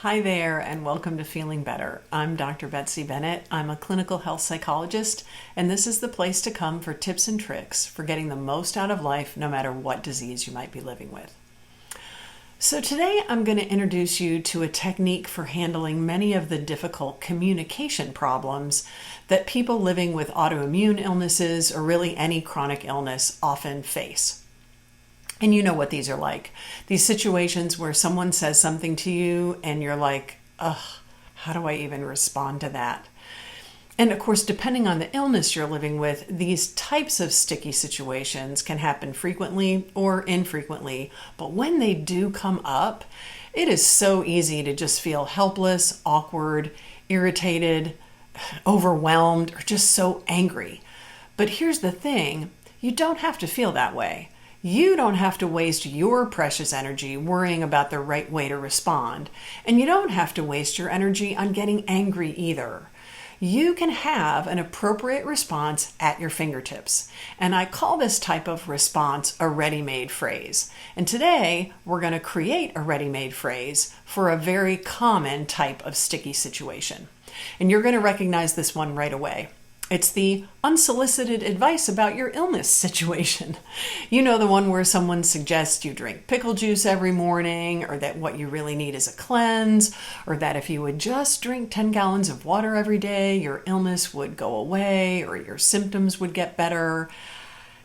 Hi there, and welcome to Feeling Better. I'm Dr. Betsy Bennett. I'm a clinical health psychologist, and this is the place to come for tips and tricks for getting the most out of life, no matter what disease you might be living with. So today I'm going to introduce you to a technique for handling many of the difficult communication problems that people living with autoimmune illnesses or really any chronic illness often face. And you know what these are like. These situations where someone says something to you and you're like, ugh, how do I even respond to that? And of course, depending on the illness you're living with, these types of sticky situations can happen frequently or infrequently. But when they do come up, it is so easy to just feel helpless, awkward, irritated, overwhelmed, or just so angry. But here's the thing, you don't have to feel that way. You don't have to waste your precious energy worrying about the right way to respond. And you don't have to waste your energy on getting angry either. You can have an appropriate response at your fingertips. And I call this type of response a ready-made phrase. And today, we're going to create a ready-made phrase for a very common type of sticky situation. And you're going to recognize this one right away. It's the unsolicited advice about your illness situation. You know, the one where someone suggests you drink pickle juice every morning, or that what you really need is a cleanse, or that if you would just drink 10 gallons of water every day, your illness would go away, or your symptoms would get better.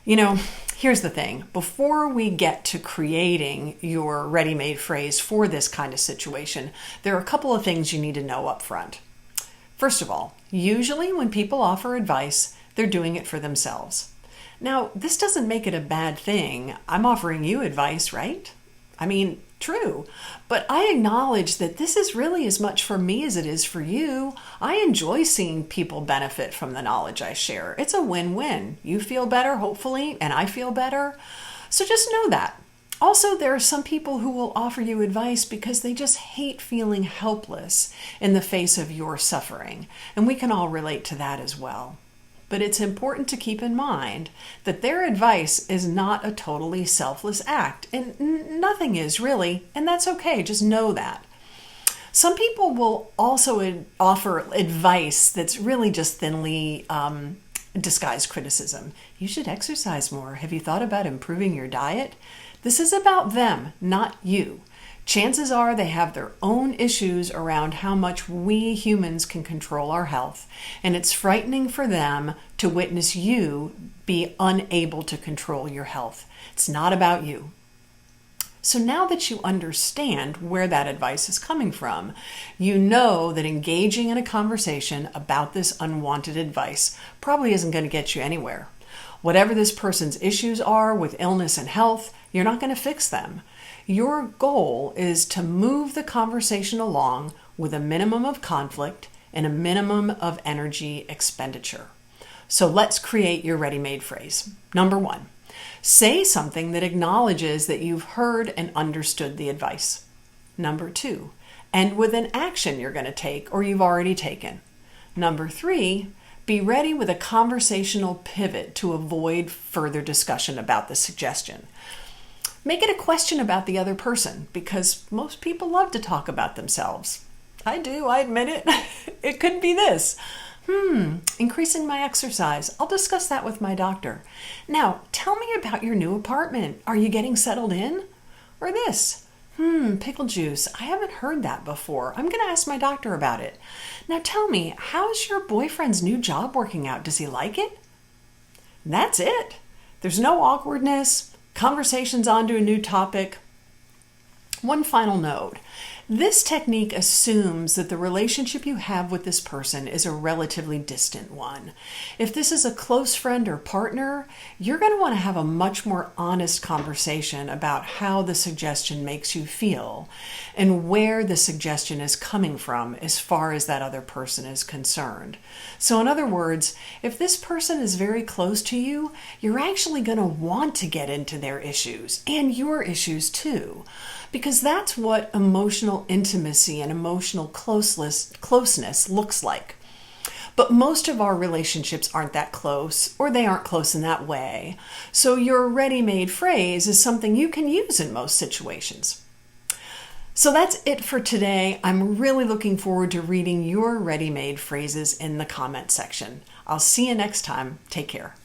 You know, here's the thing. Before we get to creating your ready-made phrase for this kind of situation, there are a couple of things you need to know up front. First of all, usually when people offer advice, they're doing it for themselves. Now, this doesn't make it a bad thing. I'm offering you advice, right? I mean, true. But I acknowledge that this is really as much for me as it is for you. I enjoy seeing people benefit from the knowledge I share. It's a win-win. You feel better, hopefully, and I feel better. So just know that. Also, there are some people who will offer you advice because they just hate feeling helpless in the face of your suffering. And we can all relate to that as well. But it's important to keep in mind that their advice is not a totally selfless act. And nothing is really, and that's okay. Just know that. Some people will also offer advice that's really just thinly disguised criticism. You should exercise more. Have you thought about improving your diet? This is about them, not you. Chances are they have their own issues around how much we humans can control our health, and it's frightening for them to witness you be unable to control your health. It's not about you. So now that you understand where that advice is coming from, you know that engaging in a conversation about this unwanted advice probably isn't going to get you anywhere. Whatever this person's issues are with illness and health, you're not going to fix them. Your goal is to move the conversation along with a minimum of conflict and a minimum of energy expenditure. So let's create your ready-made phrase. Number 1, say something that acknowledges that you've heard and understood the advice. Number 2, end with an action you're going to take or you've already taken. Number 3, be ready with a conversational pivot to avoid further discussion about the suggestion. Make it a question about the other person because most people love to talk about themselves. I do, I admit it. It could be this. Increasing my exercise. I'll discuss that with my doctor. Now, tell me about your new apartment. Are you getting settled in? Or this. Pickle juice. I haven't heard that before. I'm going to ask my doctor about it. Now tell me, how's your boyfriend's new job working out? Does he like it? That's it. There's no awkwardness. Conversation's on to a new topic. One final note. This technique assumes that the relationship you have with this person is a relatively distant one. If this is a close friend or partner, you're going to want to have a much more honest conversation about how the suggestion makes you feel and where the suggestion is coming from as far as that other person is concerned. So in other words, if this person is very close to you, you're actually going to want to get into their issues and your issues too. Because that's what emotional intimacy and emotional closeness looks like. But most of our relationships aren't that close, or they aren't close in that way. So your ready-made phrase is something you can use in most situations. So that's it for today. I'm really looking forward to reading your ready-made phrases in the comment section. I'll see you next time. Take care.